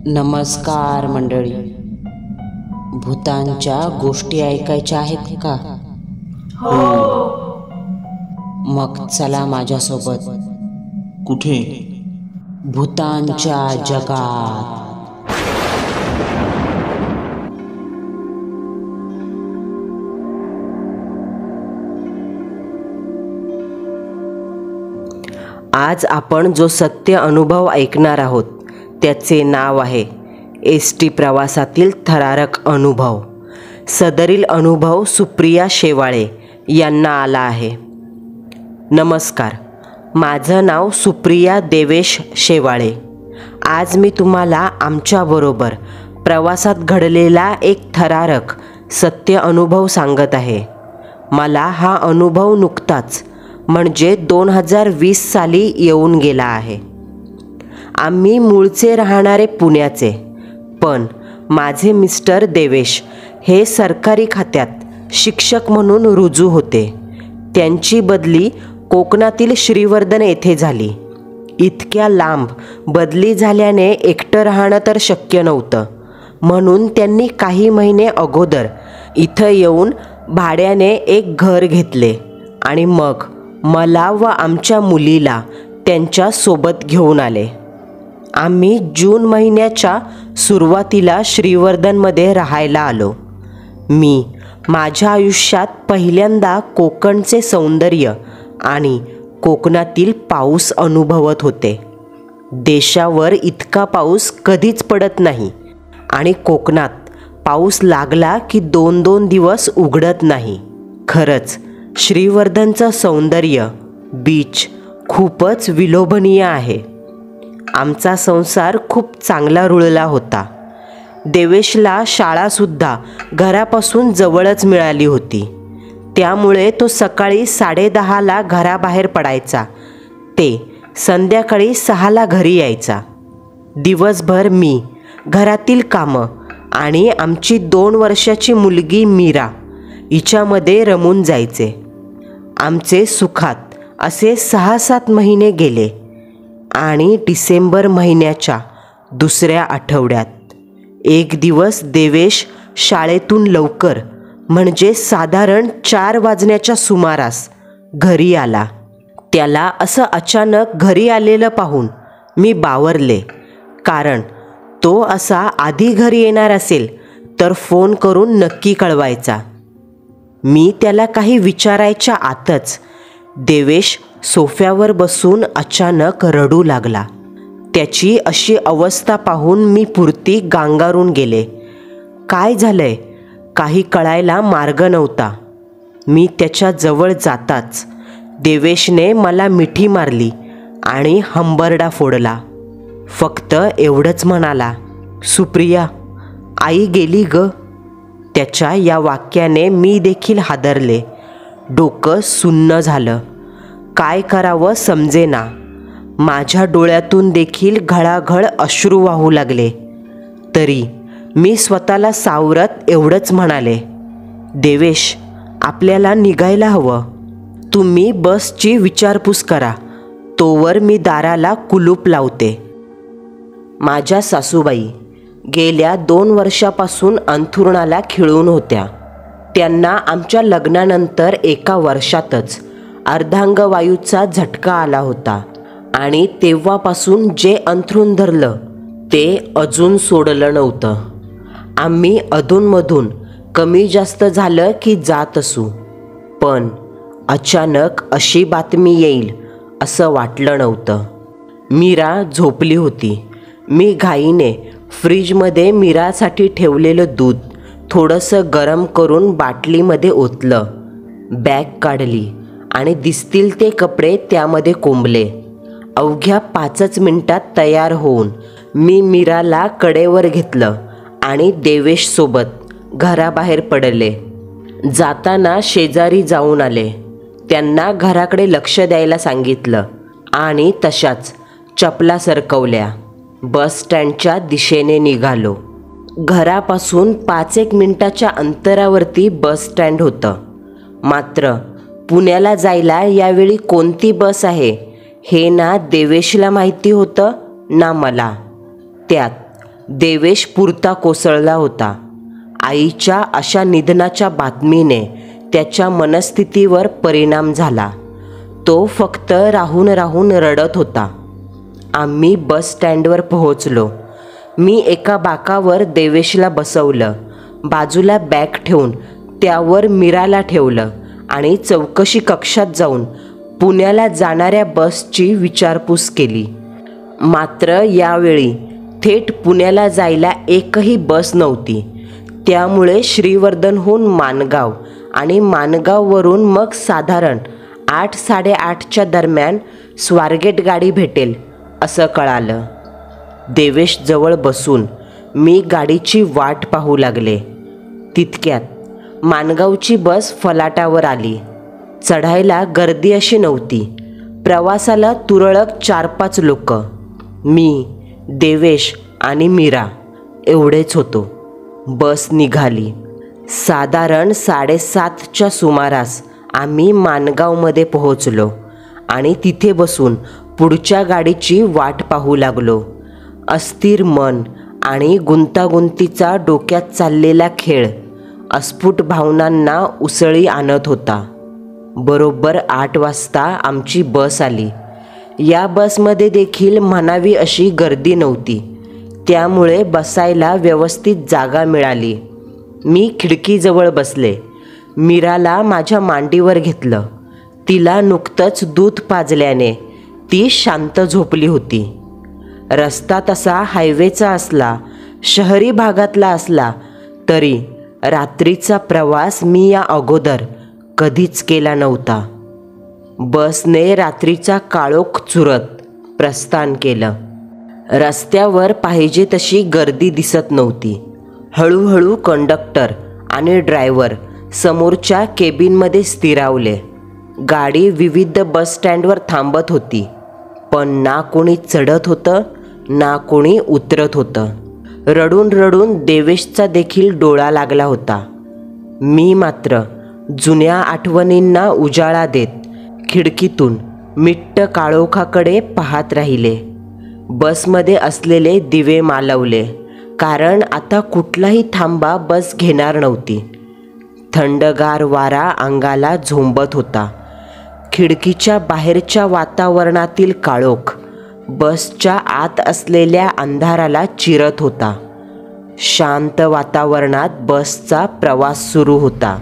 नमस्कार मंडळी. भूतांच्या गोष्टी ऐकायच्या आहेत का? मग चला माझ्यासोबत. कुठे? भूतांच्या जगात. आज आपण जो सत्य अनुभव ऐकणार आहोत त्याचे नाव आहे एस.टी. प्रवासातील थरारक अनुभव. सदरील अनुभव सुप्रिया शेवाळे यांना आला आहे. नमस्कार, माझं नाव सुप्रिया देवेश शेवाळे. आज मी तुम्हाला आमच्याबरोबर प्रवासात घडलेला एक थरारक सत्य अनुभव सांगत आहे. मला हा अनुभव नुकताच म्हणजे 2020 साली येऊन गेला आहे. आम्ही मूळचे राहणारे पुण्याचे, पण माझे मिस्टर देवेश हे सरकारी खात्यात शिक्षक म्हणून रुजू होते. त्यांची बदली कोकणातील श्रीवर्धन येथे झाली. इतक्या लांब बदली झाल्याने एकटं राहणं तर शक्य नव्हतं, म्हणून त्यांनी काही महिने अगोदर इथं येऊन भाड्याने एक घर घेतले आणि मग मला व आमच्या मुलीला त्यांच्या सोबत घेऊन आले. आम्ही जून महिन्याच्या सुरुवातीला श्रीवर्धनमध्ये राहायला आलो. मी माझ्या आयुष्यात पहिल्यांदा कोकणचे सौंदर्य आणि कोकणातील पाऊस अनुभवत होते. देशावर इतका पाऊस कधीच पडत नाही आणि कोकणात पाऊस लागला की 2-2 दिवस उघडत नाही. खरंच श्रीवर्धनचं सौंदर्य, बीच खूपच विलोभनीय आहे. आमचा संसार खूप चांगला रुळला होता. देवेशला शाळासुद्धा घरापासून जवळच मिळाली होती. त्यामुळे तो सकाळी 10:30ला घराबाहेर पडायचा ते संध्याकाळी 6ला घरी यायचा. दिवसभर मी घरातील कामं आणि आमची 2 वर्षाची मुलगी मीरा हिच्यामध्ये रमून जायचे. आमचे सुखात असे 6-7 महिने गेले आणि डिसेंबर महिन्याच्या दुसऱ्या आठवड्यात एक दिवस देवेश शाळेतून लवकर म्हणजे साधारण 4 वाजण्याच्या सुमारास घरी आला. त्याला असं अचानक घरी आलेलं पाहून मी बावरले, कारण तो असा आधी घरी येणार असेल तर फोन करून नक्की कळवायचा. मी त्याला काही विचारायच्या आतच देवेश सोफ्यावर बसून अचानक रडू लागला. त्याची अशी अवस्था पाहून मी पुरती गांगारून गेले. काय झालंय काही कळायला मार्ग नव्हता. मी त्याच्या जवळ जाताच देवेशने मला मिठी मारली आणि हंबरडा फोडला. फक्त एवढंच म्हणाला, सुप्रिया, आई गेली ग. त्याच्या या वाक्याने मी देखील हादरले. डोकं सुन्न झालं. काय करावं समजेना. माझ्या डोळ्यातून देखील घळाघळ अश्रू वाहू लागले. तरी मी स्वतःला सावरत एवढंच म्हणाले, देवेश, आपल्याला निघायला हवं. तुम्ही बसची विचारपूस करा, तोवर मी दाराला कुलूप लावते. माझ्या सासूबाई गेल्या 2 वर्षापासून अंथरुणाला खिळून होत्या. त्यांना आमच्या लग्नानंतर 1 वर्षातच अर्धांगवायूचा झटका आला होता आणि तेव्हापासून जे अंथरूण धरलं ते अजून सोडलं नव्हतं. आम्ही अधूनमधून कमी जास्त झालं की जात असू, पण अचानक अशी बातमी येईल असं वाटलं नव्हतं. मीरा झोपली होती. मी घाईने फ्रीजमध्ये मीरासाठी ठेवलेलं दूध थोडंसं गरम करून बाटलीमध्ये ओतलं. बॅग काढली आणि दिसतील ते कपडे त्यामध्ये कोंबले. अवघ्या 5च मिनिटात तयार होऊन मी मीराला कडेवर घेतलं आणि देवेशसोबत घराबाहेर पडले. जाताना शेजारी जाऊन आले. त्यांना घराकडे लक्ष द्यायला सांगितलं आणि तशाच चपला सरकवल्या. बस स्टँडच्या दिशेने निघालो. घरापासून 5-1 मिनिटाच्या अंतरावरती बस स्टँड होतं. मात्र पुण्याला जायला यावेळी कोणती बस आहे हे ना देवेशला माहिती होतं ना मला. त्यात देवेश पुरता कोसळला होता. आईच्या अशा निधनाच्या बातमीने त्याच्या मनस्थितीवर परिणाम झाला. तो फक्त राहून राहून रडत होता. आम्ही बस स्टँडवर पोहोचलो. मी एका बाकावर देवेशला बसवलं. बाजूला बॅग ठेवून त्यावर मीराला ठेवलं आणि चौकशी कक्षात जाऊन पुण्याला जाणाऱ्या बसची विचारपूस केली. मात्र यावेळी थेट पुण्याला जायला एकही बस नव्हती. त्यामुळे श्रीवर्धनहून माणगाव आणि माणगाववरून मग साधारण 8-8:30च्या दरम्यान स्वारगेट गाडी भेटेल असं कळालं. देवेश जवळ बसून मी गाडीची वाट पाहू लागले. तितक्यात माणगावची बस फलाटावर आली. चढायला गर्दी अशी नव्हती. प्रवासाला तुरळक 4-5 लोक. मी, देवेश आणि मीरा एवढेच होतो. बस निघाली. साधारण 7:30च्या सुमारास आम्ही माणगावमध्ये पोहोचलो आणि तिथे बसून पुढच्या गाडीची वाट पाहू लागलो. अस्थिर मन आणि गुंतागुंतीचा डोक्यात चाललेला खेळ अस्फुट भावनांना उसळी आणत होता. बरोबर 8 वाजता आमची बस आली. या बसमध्ये देखील म्हणावी अशी गर्दी नव्हती. त्यामुळे बसायला व्यवस्थित जागा मिळाली. मी खिडकीजवळ बसले. मीराला माझ्या मांडीवर घेतलं. तिला नुकतंच दूध पाजल्याने ती शांत झोपली होती. रस्ता तसा हायवेचा असला, शहरी भागातला असला तरी रात्रीचा प्रवास मी या अगोदर कधीच केला नव्हता. बसने रात्रीचा काळोख चुरत प्रस्थान केलं. रस्त्यावर पाहिजे तशी गर्दी दिसत नव्हती. हळूहळू कंडक्टर आणि ड्रायव्हर समोरच्या केबिनमध्ये स्थिरावले. गाडी विविध बस स्टँडवर थांबत होती, पण ना कोणी चढत होतं ना कोणी उतरत होतं. रडून रडून देवेशचा देखील डोळा लागला होता. मी मात्र जुन्या आठवणींना उजाळा देत खिडकीतून मिट्ट काळोखाकडे पाहत राहिले. बसमध्ये असलेले दिवे मालवले, कारण आता कुठलाही थांबा बस घेणार नव्हती. थंडगार वारा अंगाला झोंबत होता. खिडकीच्या बाहेरच्या वातावरणातील काळोख बसच्या आत असलेल्या अंधाराला चिरत होता. शांत वातावरणात बसचा प्रवास सुरू होता.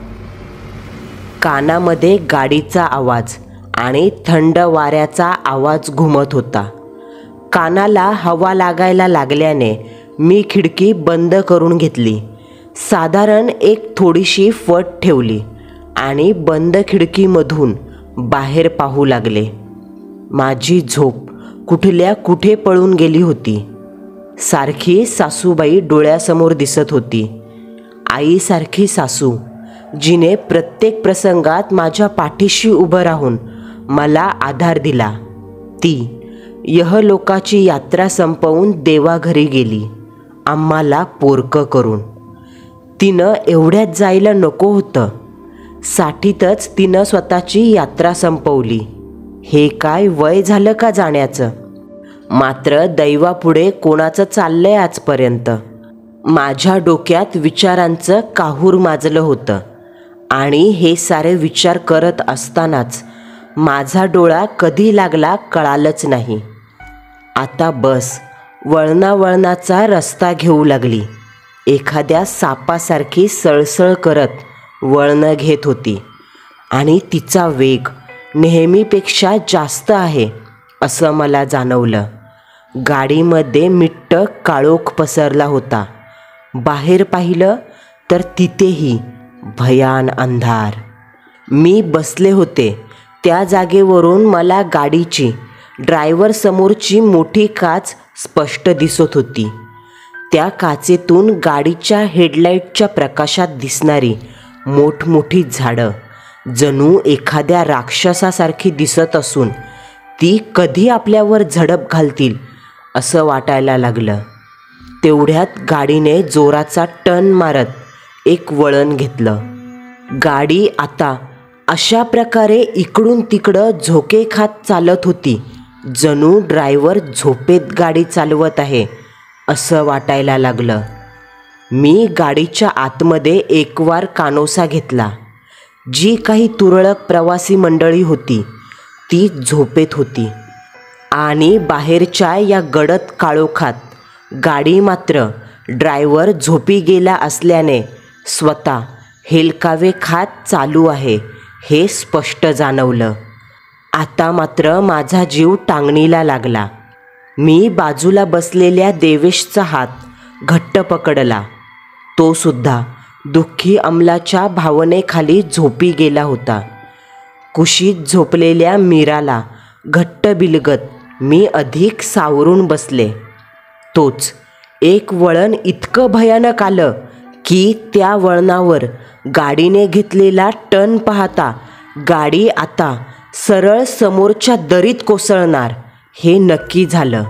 कानामध्ये गाडीचा आवाज आणि थंड वाऱ्याचा आवाज घुमत होता. कानाला हवा लागायला लागल्याने मी खिडकी बंद करून घेतली. साधारण एक थोडीशी फट ठेवली आणि बंद खिडकीमधून बाहेर पाहू लागले. माझी झोप कुठल्या कुठे पळून गेली होती. सारखी सासूबाई डोळ्यासमोर दिसत होती. आईसारखी सासू, जिने प्रत्येक प्रसंगात माझ्या पाठीशी उभं राहून मला आधार दिला. ती यहलोकाची यात्रा संपवून देवाघरी गेली, आम्हाला पोरकं करून. तिनं एवढ्यात जायला नको होतं. साठीतच तिनं स्वतःची यात्रा संपवली. हे काय वय झालं का जाण्याचं? मात्र दैवापुढे कोणाचं चाललंय आजपर्यंत? माझ्या डोक्यात विचारांचं काहूर माजलं होतं आणि हे सारे विचार करत असतानाच माझा डोळा कधी लागला कळालंच नाही. आता बस वळणावळणाचा रस्ता घेऊ लागली. एखाद्या सापासारखी सळसळ करत वळणं घेत होती आणि तिचा वेग नेहमीपेक्षा जास्त आहे असं मला जाणवलं. गाडीमध्ये मिट्ट काळोख पसरला होता. बाहेर पाहिलं तर तिथेही भयान अंधार. मी बसले होते त्या जागेवरून मला गाडीची ड्रायव्हर समोरची मोठी काच स्पष्ट दिसत होती. त्या काचेतून गाडीच्या हेडलाईटच्या प्रकाशात दिसणारी मोठमोठी झाडं जणू एखाद्या राक्षसासारखी दिसत असून ती कधी आपल्यावर झडप घालतील असं वाटायला लागलं. तेवढ्यात गाडीने जोराचा टर्न मारत एक वळण घेतलं. गाडी आता अशा प्रकारे इकडून तिकडं झोके खात चालत होती, जणू ड्रायव्हर झोपेत गाडी चालवत आहे असं वाटायला लागलं. मी गाडीच्या आतमध्ये एकवार कानोसा घेतला. जी काही तुरळक प्रवासी मंडळी होती ती झोपेत होती आणि बाहेरच्या या गडद काळोखात गाडी मात्र ड्रायव्हर झोपी गेला असल्याने स्वतः हेलकावे खात चालू आहे हे स्पष्ट जाणवलं. आता मात्र माझा जीव टांगणीला लागला. मी बाजूला बसलेल्या देवेशचा हात घट्ट पकडला. तो सुद्धा दुःखी अंमलाच्या भावनेखाली झोपी गेला होता. कुशीत झोपलेल्या मीराला घट्ट बिलगत मी अधिक सावरून बसले. तोच एक वळण इतकं भयानक आलं की त्या वळणावर गाडीने घेतलेला टर्न पाहता गाडी आता सरळ समोरच्या दरीत कोसळणार हे नक्की झालं.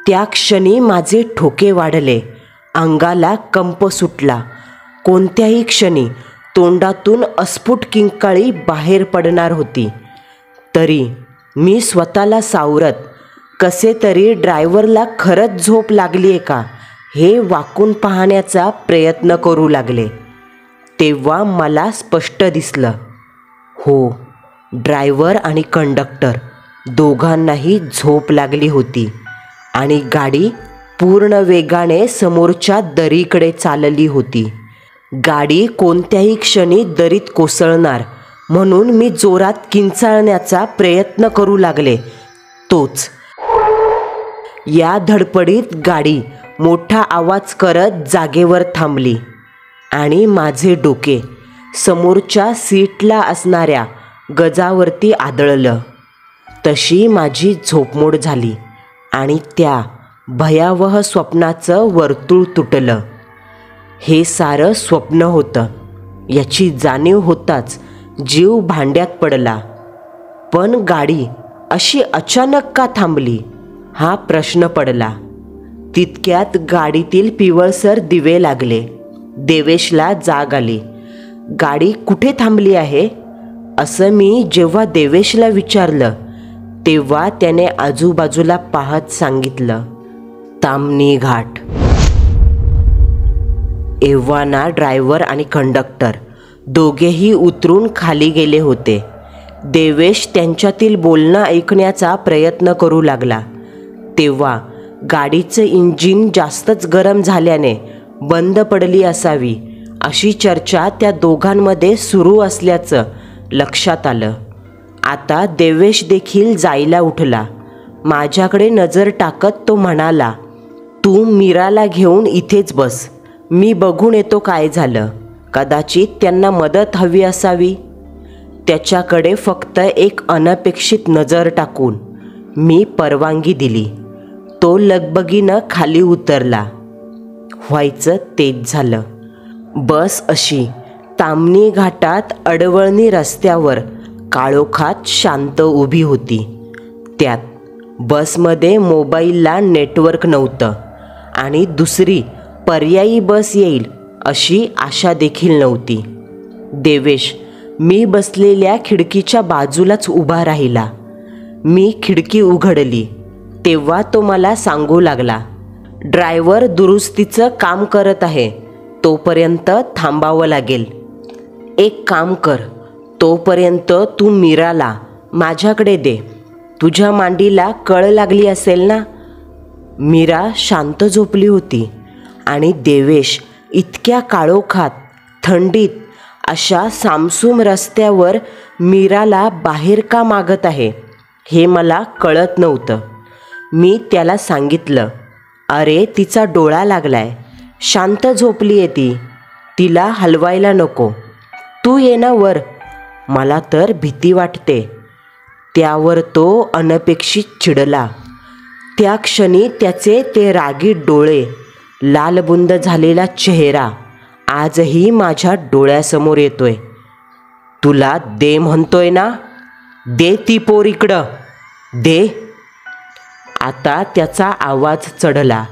त्या क्षणी माझे ठोके वाढले. अंगाला कंप सुटला. कोणत्याही क्षणी तोंडातून अस्फुट किंकाळी बाहेर पडणार होती. तरी मी स्वतःला सावरत कसे तरी ड्रायव्हरला खरंच झोप लागली आहे का हे वाकून पाहण्याचा प्रयत्न करू लागले. तेव्हा मला स्पष्ट दिसलं, हो, ड्रायव्हर आणि कंडक्टर दोघांनाही झोप लागली होती आणि गाडी पूर्ण वेगाने समोरच्या दरीकडे चालली होती. गाडी कोणत्याही क्षणी दरीत कोसळणार म्हणून मी जोरात किंचाळण्याचा प्रयत्न करू लागले. तोच या धडपडीत गाडी मोठा आवाज करत जागेवर थांबली आणि माझे डोके समोरच्या सीटला असणाऱ्या गजावरती आदळलं. तशी माझी झोपमोड झाली आणि त्या भयावह स्वप्नाचं वर्तुळ तुटलं. हे सारं स्वप्न होतं याची जाणीव होताच जीव भांड्यात पडला. पण गाडी अशी अचानक का थांबली हा प्रश्न पडला. तितक्यात गाडीतील पिवळसर दिवे लागले. देवेशला जाग आली. गाडी कुठे थांबली आहे असं मी जेव्हा देवेशला विचारलं तेव्हा त्याने आजूबाजूला पाहत सांगितलं, ताम्हिणी घाट. एव्हाना ड्रायव्हर आणि कंडक्टर दोघेही उतरून खाली गेले होते. देवेश त्यांच्यातील बोलणं ऐकण्याचा प्रयत्न करू लागला. तेव्हा गाडीचं इंजिन जास्तच गरम झाल्याने बंद पडली असावी अशी चर्चा त्या दोघांमध्ये सुरू असल्याचं लक्षात आलं. आता देवेश देखील जायला उठला. माझ्याकडे नजर टाकत तो म्हणाला, तू मीराला घेऊन इथेच बस, मी बघून येतो काय झालं. कदाचित त्यांना मदत हवी असावी. त्याच्याकडे फक्त एक अनपेक्षित नजर टाकून मी परवानगी दिली. तो लगबगीनं खाली उतरला. व्हायचं तेच झालं. बस अशी ताम्हिणी घाटात अडवळणी रस्त्यावर काळोखात शांत उभी होती. त्यात बसमध्ये मोबाईलला नेटवर्क नव्हतं आणि दुसरी पर्यायी बस येईल अशी आशा देखील नव्हती. देवेश मी बसलेल्या खिडकीच्या बाजूलाच उभा राहिला. मी खिडकी उघडली तेव्हा तो मला सांगू लागला, ड्रायव्हर दुरुस्तीचं काम करत आहे, तोपर्यंत थांबावं लागेल. एक काम कर, तोपर्यंत तू मीराला माझ्याकडे दे. तुझ्या मांडीला कळ लागली असेल ना. मीरा शांत झोपली होती आणि देवेश इतक्या काळोखात थंडीत अशा सामसूम रस्त्यावर मीराला बाहेर का मागत आहे हे मला कळत नव्हतं. मी त्याला सांगितलं, अरे तिचा डोळा लागलाय, शांत झोपली आहे ती, तिला हलवायला नको, तू ये ना वर, मला तर भीती वाटते. त्यावर तो अनपेक्षित चिडला. त्या क्षणी त्याचे ते रागीट डोळे, लालबुंद झालेला चेहरा आजही माझ्या डोळ्यासमोर येतोय. तुला दे म्हणतोय ना, दे ती पोर इकडं, दे. आता त्याचा आवाज चढला.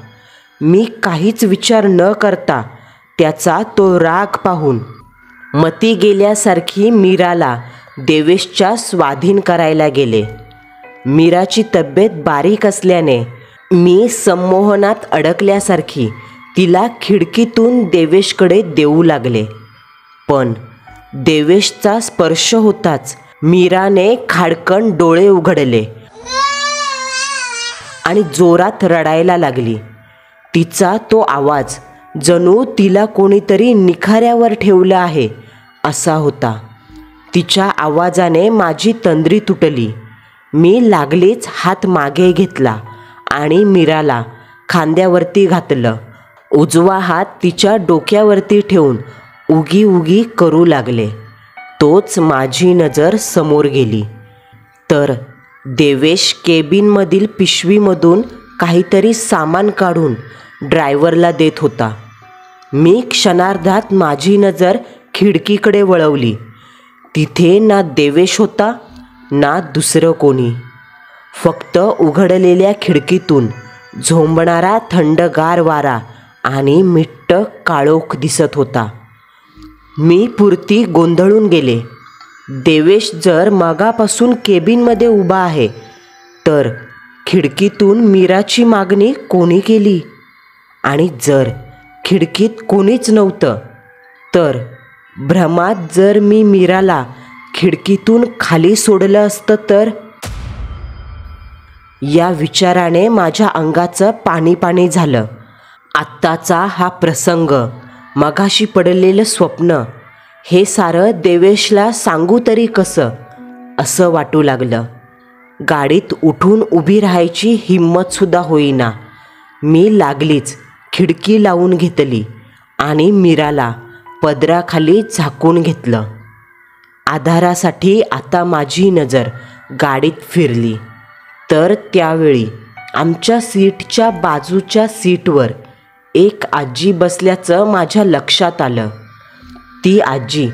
मी काहीच विचार न करता त्याचा तो राग पाहून मती गेल्यासारखी मीराला देवेशच्या स्वाधीन करायला गेले. मीराची तब्येत बारीक असल्याने मी संमोहनात अडकल्यासारखी तिला खिडकीतून देवेशकडे देऊ लागले, पण देवेशचा स्पर्श होताच मीराने खाडकन डोळे उघडले आणि जोरात रडायला लागली. तिचा तो आवाज जणू तिला कोणीतरी निखाऱ्यावर ठेवलं आहे असा होता. तिच्या आवाजाने माझी तंद्री तुटली. मी लागलीच हात मागे घेतला आणि मीराला खांद्यावरती घातलं. उजवा हात तिच्या डोक्यावरती ठेवून उगी उगी करू लागले. तोच माझी नजर समोर गेली तर देवेश केबिनमधील पिशवीमधून काहीतरी सामान काढून ड्रायव्हरला देत होता. मी क्षणार्धात माझी नजर खिडकीकडे वळवली. तिथे ना देवेश होता ना दुसरं कोणी. फक्त उघडलेल्या खिडकीतून झोंबणारा थंडगार वारा आणि मिट्ट काळोख दिसत होता. मी पुरती गोंधळून गेले. देवेश जर मगापासून केबिनमध्ये उभा आहे तर खिडकीतून मीराची मागणी कोणी केली? आणि जर खिडकीत कोणीच नव्हतं तर भ्रमात जर मी मीराला खिडकीतून खाली सोडलं असतं तर? या विचाराने माझ्या अंगाचं पाणी पाणी झालं. आत्ताचा हा प्रसंग, मगाशी पडलेलं स्वप्न, हे सारं देवेशला सांगू तरी कसं असं वाटू लागलं. गाडीत उठून उभी राहायची हिंमतसुद्धा होईना. मी लागलीच खिडकी लावून घेतली आणि मीराला पदराखाली झाकून घेतलं. आधारासाठी आता माझी नजर गाडीत फिरली तर त्यावेळी आमच्या सीटच्या बाजूच्या सीटवर एक आजी बसल्याचं माझ्या लक्षात आलं. ती आजी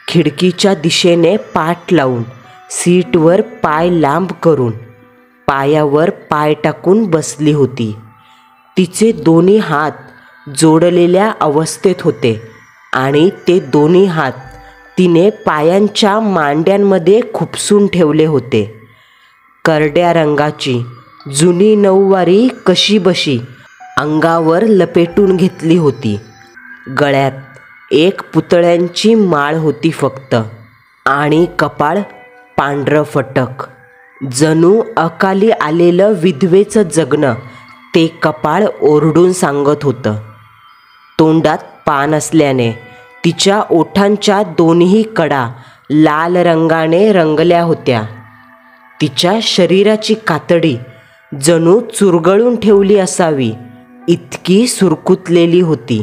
खिडकीच्या दिशेने पाठ लावून सीटवर पाय लांब करून पायावर पाय टाकून बसली होती. तिचे दोन्ही हात जोडलेल्या अवस्थेत होते आणि ते दोन्ही हात तिने पायांच्या मांड्यांमध्ये खुपसून ठेवले होते. करड्या रंगाची जुनी नऊवारी कशीबशी अंगावर लपेटून घेतली होती. गळ्यात एक पुतळ्यांची माळ होती फक्त आणि कपाळ पांढरं फटक. जणू अकाली आलेलं विधवेचं जगणं ते कपाळ ओरडून सांगत होतं. तोंडात पान असल्याने तिच्या ओठांच्या दोन्ही कडा लाल रंगाने रंगल्या होत्या. तिच्या शरीराची कातडी जणू चुरगळून ठेवली असावी इतकी सुरकुतलेली होती.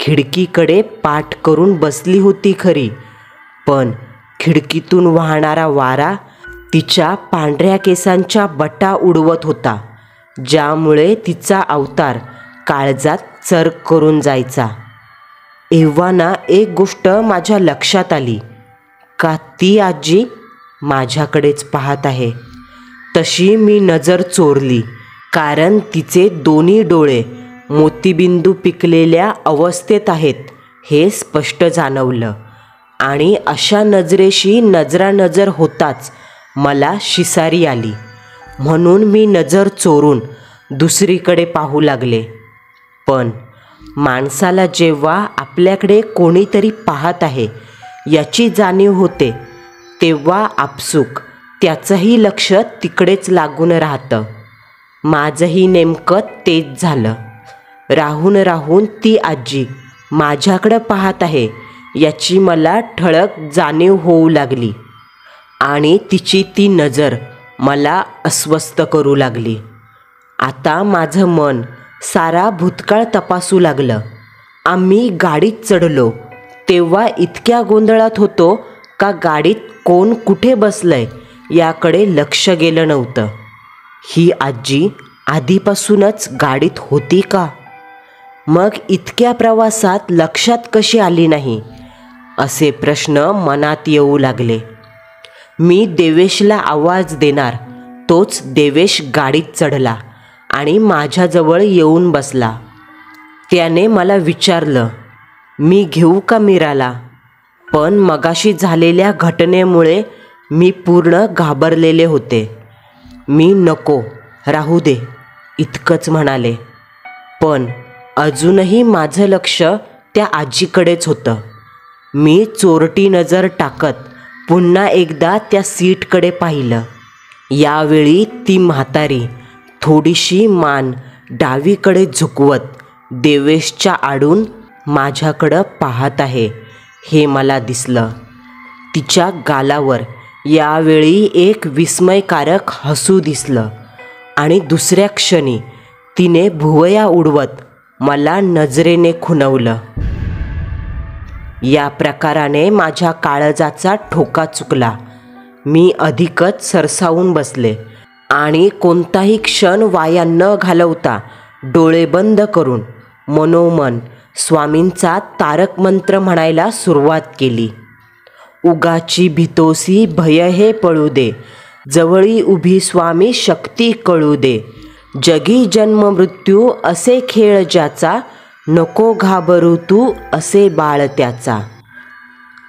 खिडकीकडे पाठ करून बसली होती खरी, पण खिडकीतून वाहणारा वारा तिच्या पांढऱ्या केसांच्या बटा उडवत होता, ज्यामुळे तिचा अवतार काळजात चर्क करून जायचा. एव्हाना एक गोष्ट माझ्या लक्षात आली का ती आजी माझ्याकडेच पाहत आहे. तशी मी नजर चोरली, कारण तिचे दोन्ही डोळे मोतीबिंदू पिकलेल्या अवस्थेत आहेत हे स्पष्ट जाणवलं. आणि अशा नजरेशी नजरानजर होताच मला शिसारी आली. म्हणून मी नजर चोरून दुसरीकडे पाहू लागले. पण माणसाला जेव्हा आपल्याकडे कोणीतरी पाहत आहे याची जाणीव होते तेव्हा आपसूक त्याचंही लक्ष तिकडेच लागून राहतं. माझंही नेमकं तेच झालं. राहून राहून ती आजी माझ्याकडं पाहत आहे याची मला ठळक जाणीव होऊ लागली आणि तिची ती नजर मला अस्वस्थ करू लागली. आता माझं मन सारा भूतकाळ तपासू लागलं. आम्ही गाडीत चढलो तेव्हा इतक्या गोंधळात होतो का गाडीत कोण कुठे बसलंय याकडे लक्ष गेलं नव्हतं. ही आजी आधीपासूनच गाडीत होती का? मग इतक्या प्रवासात लक्षात कशी आली नाही असे प्रश्न मनात येऊ लागले. मी देवेशला आवाज देणार तोच देवेश गाडीत चढला आणि माझ्याजवळ येऊन बसला. त्याने मला विचारलं, मी घेऊ का मीराला? पण मगाशी झालेल्या घटनेमुळे मी पूर्ण घाबरलेले होते. मी नको, राहू दे इतकंच म्हणाले. पण अजूनही माझं लक्ष त्या आजीकडेच होतं. मी चोरटी नजर टाकत पुन्हा एकदा त्या सीटकडे पाहिलं. यावेळी ती म्हातारी थोडीशी मान डावीकडे झुकवत देवेशच्या आडून माझ्याकडं पाहत आहे हे मला दिसलं. तिच्या गालावर यावेळी एक विस्मयकारक हसू दिसलं आणि दुसऱ्या क्षणी तिने भुवया उडवत मला नजरेने खुणवलं. या प्रकाराने माझ्या काळजाचा ठोका चुकला. मी अधिकच सरसावून बसले आणि कोणताही क्षण वाया न घालवता डोळे बंद करून मनोमन स्वामींचा तारक मंत्र म्हणायला सुरुवात केली. उगाची भितोसी भय हे पळू दे, जवळी उभी स्वामी शक्ती कळू दे. जगी जन्म मृत्यू असे खेळ ज्याचा, नको घाबरू तू असे बाळ त्याचा.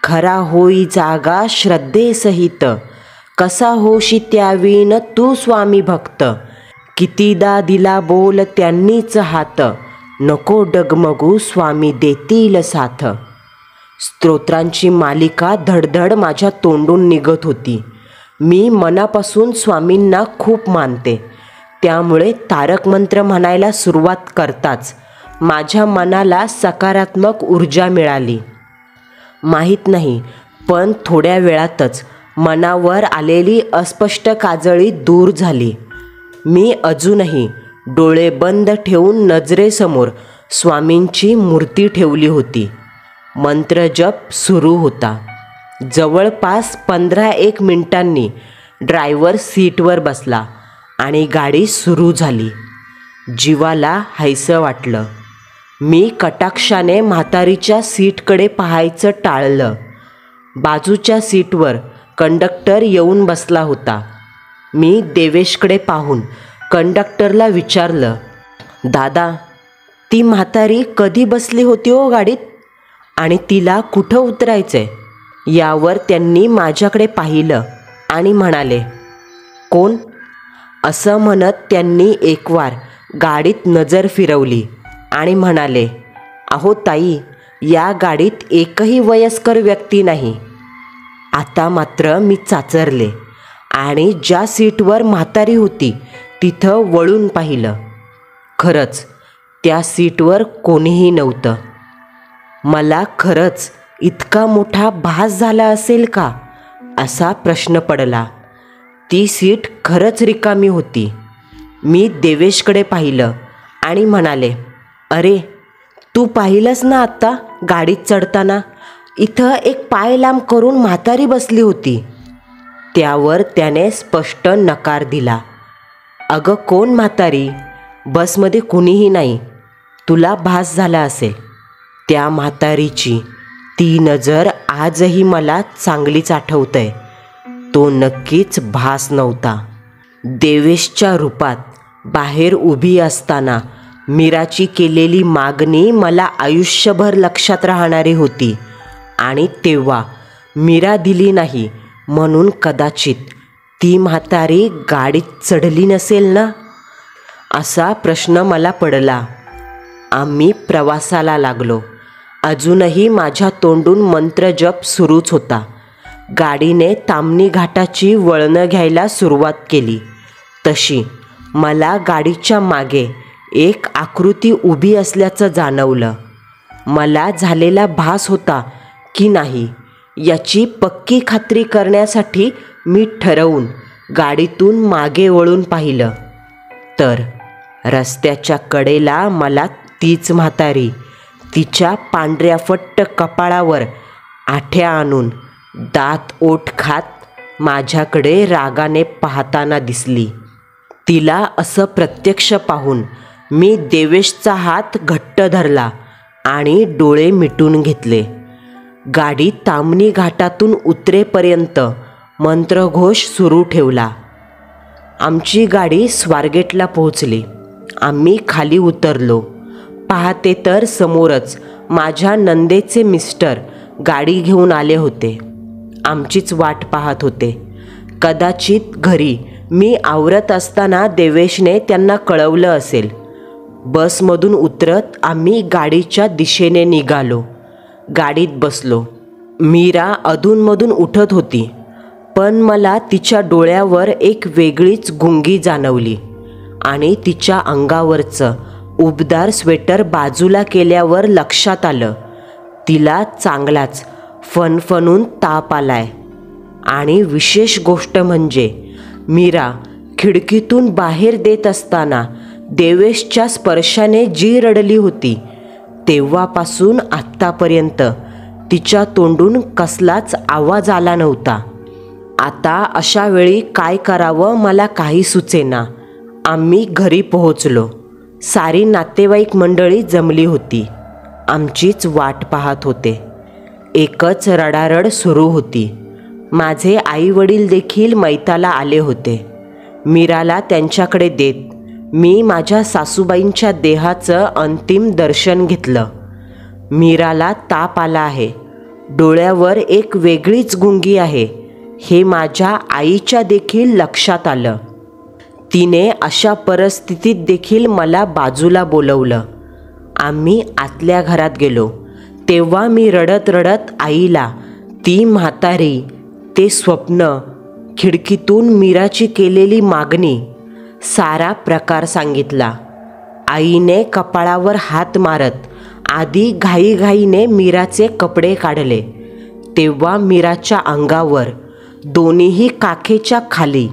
खरा होई जागा श्रद्धेसहित, कसा होशी त्यावीन तू स्वामी भक्त. कितीदा दिला बोल त्यांनीच हात, नको डगमगू स्वामी देतील साथ. स्तोत्रांची मालिका धडधड माझ्या तोंडून निघत होती. मी मनापासून स्वामींना खूप मानते, त्यामुळे तारक मंत्र म्हणायला सुरुवात करताच माझ्या मनाला सकारात्मक ऊर्जा मिळाली. माहीत नाही, पण थोड्या वेळातच मनावर आलेली अस्पष्ट काजळी दूर झाली. मी अजूनही डोळे बंद ठेवून नजरेसमोर स्वामींची मूर्ती ठेवली होती. मंत्रजप सुरू होता. जवळपास 15-1 मिनिटांनी ड्रायव्हर सीटवर बसला आणि गाडी सुरू झाली. जीवाला हायसं वाटलं. मी कटाक्षाने म्हातारीच्या सीटकडे पाहायचं टाळलं. बाजूच्या सीटवर कंडक्टर येऊन बसला होता. मी देवेशकडे पाहून कंडक्टरला विचारलं, दादा, ती म्हातारी कधी बसली होती हो गाडीत आणि तिला कुठं उतरायचंय? यावर त्यांनी माझ्याकडे पाहिलं आणि म्हणाले, कोण? असं म्हणत त्यांनी एकवार गाडीत नजर फिरवली आणि म्हणाले, अहो ताई, या गाडीत एकही वयस्कर व्यक्ती नाही. आता मात्र मी चाचरले आणि ज्या सीटवर म्हातारी होती तिथं वळून पाहिलं. खरंच त्या सीटवर कोणीही नव्हतं. मला खरंच इतका मोठा भास झाला असेल का असा प्रश्न पडला. ती सीट खरंच रिकामी होती. मी देवेशकडे पाहिलं आणि म्हणाले, अरे, तू पाहिलंस ना आत्ता गाडीत चढताना, इथं एक पाय लांब करून म्हातारी बसली होती. त्यावर त्याने स्पष्ट नकार दिला. अगं, कोण म्हातारी? बसमध्ये कुणीही नाही. तुला भास झाला असेल. त्या म्हातारीची ती नजर आजही मला चांगलीच आठवतंय. तो नक्कीच भास नव्हता. देवेशच्या रूपात बाहेर उभी असताना मीराची केलेली मागणी मला आयुष्यभर लक्षात राहणारी होती आणि तेव्हा मीरा दिली नाही म्हणून कदाचित ती म्हातारी गाडीत चढली नसेल ना, असा प्रश्न मला पडला. आम्ही प्रवासाला लागलो. अजूनही माझ्या तोंडून मंत्रजप सुरूच होता. गाडीने ताम्हिणी घाटाची वळणं घ्यायला सुरुवात केली तशी मला गाडीच्या मागे एक आकृती उभी असल्याचं जाणवलं. मला झालेला भास होता की नाही याची पक्की खात्री करण्यासाठी मी ठरवून गाडीतून मागे वळून पाहिलं, तर रस्त्याच्या कडेला मला तीच म्हातारी तिच्या पांढऱ्या फट्ट कपाळावर आठ्या आणून दात ओठ खात माझ्याकडे रागाने पाहताना दिसली. तिला असं प्रत्यक्ष पाहून मी देवेशचा हात घट्ट धरला आणि डोळे मिटून घेतले. गाडी ताम्हिणी घाटातून उतरेपर्यंत मंत्रघोष सुरू ठेवला. आमची गाडी स्वारगेटला पोहोचली. आम्ही खाली उतरलो. पाहते तर समोरच माझ्या नंदेचे मिस्टर गाडी घेऊन आले होते. आमचीच वाट पाहत होते. कदाचित घरी मी आवरत असताना देवेशने त्यांना कळवलं असेल. बसमधून उतरत आम्ही गाडीच्या दिशेने निघालो. गाडीत बसलो. मीरा अधूनमधून उठत होती, पण मला तिच्या डोळ्यावर एक वेगळीच गुंगी जाणवली आणि तिच्या अंगावरचं उबदार स्वेटर बाजूला केल्यावर लक्षात आलं तिला चांगलाच फणफणून ताप आलाय. आणि विशेष गोष्ट म्हणजे मीरा खिडकीतून बाहेर देत असताना देवेशच्या स्पर्शाने जी रडली होती, तेव्हापासून आत्तापर्यंत तिच्या तोंडून कसलाच आवाज आला नव्हता. आता अशा वेळी काय करावं मला काही सुचेना. आम्ही घरी पोहोचलो. सारी नातेवाईक मंडळी जमली होती. आमचीच वाट पाहत होते. एकच रडारड सुरू होती. माझे आईवडील देखील मैताला आले होते. मीराला त्यांच्याकडे देत मी माझ्या सासूबाईंच्या देहाचं अंतिम दर्शन घेतलं. मीराला ताप आला आहे, डोळ्यावर एक वेगळीच गुंगी आहे हे माझ्या आईच्या देखील लक्षात आलं. तिने अशा परिस्थितीत देखील मला बाजूला बोलवलं. आम्ही आतल्या घरात गेलो तेव्हा मी रडत रडत आईला ती म्हातारी, ते स्वप्न, खिडकीतून मीराची केलेली मागणी, सारा प्रकार सांगितला. आईने कपाळावर हात मारत आधी घाईघाईने मीराचे कपडे काढले. तेव्हा मीराच्या अंगावर दोन्हीही काखेच्या खाली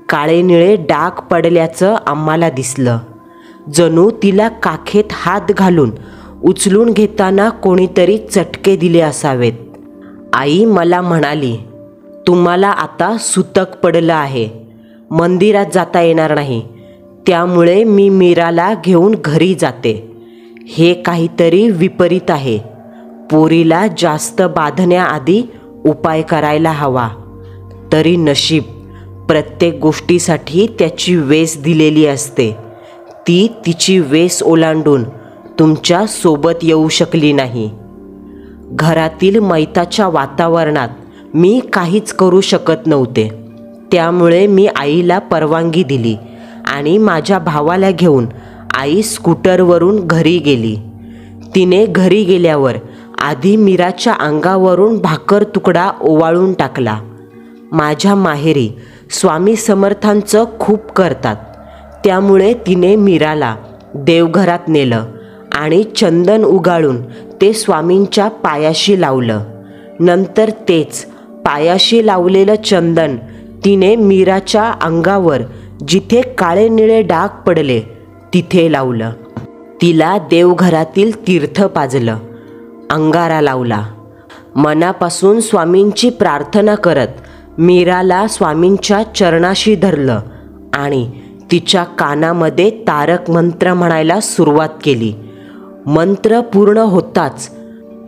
काळे निळे डाग पडल्याचं आम्हाला दिसलं. जणू तिला काखेत हात घालून उचलून घेताना कोणीतरी चटके दिले असावेत. आई मला म्हणाली, तुम्हाला आता सुतक पडलं आहे, मंदिरात जाता येणार नाही, त्यामुळे मी मीराला घेऊन घरी जाते. हे काहीतरी विपरीत आहे. पोरीला जास्त बांधण्याआधी उपाय करायला हवा. तरी नशीब, प्रत्येक गोष्टीसाठी त्याची वेस दिलेली असते. ती तिची वेस ओलांडून तुमच्या सोबत येऊ शकली नाही. घरातील मैताच्या वातावरणात मी काहीच करू शकत नव्हते. त्यामुळे मी आईला परवानगी दिली आणि माझ्या भावाला घेऊन आई स्कूटरवरून घरी गेली. तिने घरी गेल्यावर आधी मीराच्या अंगावरून भाकर तुकडा ओवाळून टाकला. माझ्या माहेरी स्वामी समर्थांचं खूप करतात, त्यामुळे तिने मीराला देवघरात नेलं आणि चंदन उगाळून ते स्वामींच्या पायाशी लावलं. नंतर तेच पायाशी लावलेलं चंदन तिने मीराच्या अंगावर जिथे काळे निळे डाग पडले तिथे लावलं. तिला देवघरातील तीर्थ पाजलं, अंगारा लावला. मनापासून स्वामींची प्रार्थना करत मीराला स्वामींच्या चरणाशी धरलं आणि तिच्या कानामध्ये तारक मंत्र म्हणायला सुरुवात केली. मंत्र पूर्ण होताच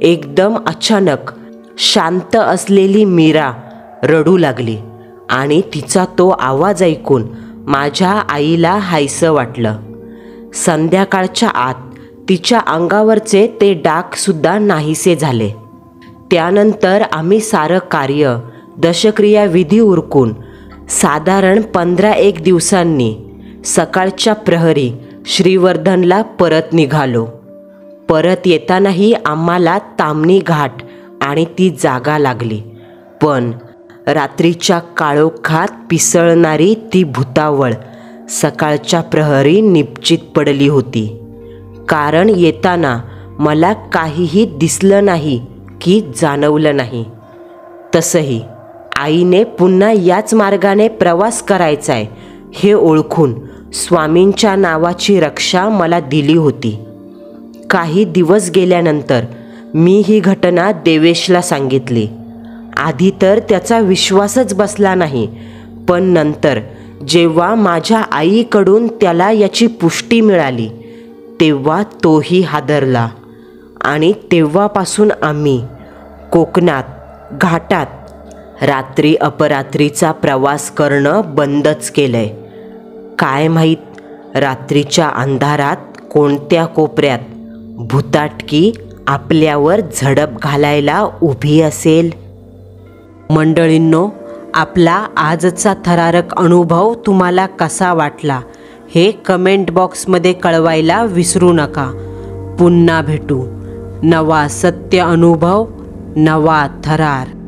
एकदम अचानक शांत असलेली मीरा रडू लागली आणि तिचा तो आवाज ऐकून माझ्या आईला हायसं वाटलं. संध्याकाळच्या आत तिच्या अंगावरचे ते डागसुद्धा नाहीसे झाले. त्यानंतर आम्ही सारं कार्य, दशक्रिया विधी उरकून साधारण 15-1 दिवसांनी सकाळच्या प्रहरी श्रीवर्धनला परत निघालो. परत येतानाही आम्हाला ताम्हणी घाट आणि ती जागा लागली. पण रात्रीच्या काळोखात पिसळणारी ती भुतावळ सकाळच्या प्रहरी निश्चित पडली होती. कारण येताना मला काहीही दिसलं नाही की जाणवलं नाही. तसंही आईने पुन्हा याच मार्गाने प्रवास करायचा आहे हे ओळखून स्वामींच्या नावाची रक्षा मला दिली होती. काही दिवस गेल्यानंतर मी ही घटना देवेशला सांगितली. आधी तर त्याचा विश्वासच बसला नाही, पण नंतर जेव्हा माझ्या आईकडून त्याला याची पुष्टी मिळाली तेव्हा तोही हादरला आणि तेव्हापासून आम्ही कोकणात घाटात रात्री अपरात्रीचा प्रवास करणं बंदच केलंय. काय माहीत रात्रीच्या अंधारात कोणत्या कोपऱ्यात भुताटकी आपल्यावर झडप घालायला उभी असेल. मंडळींनो, आपला आजचा थरारक अनुभव तुम्हाला कसा वाटला हे कमेंट बॉक्समध्ये कळवायला विसरू नका. पुन्हा भेटू. नवा सत्य अनुभव, नवा थरार.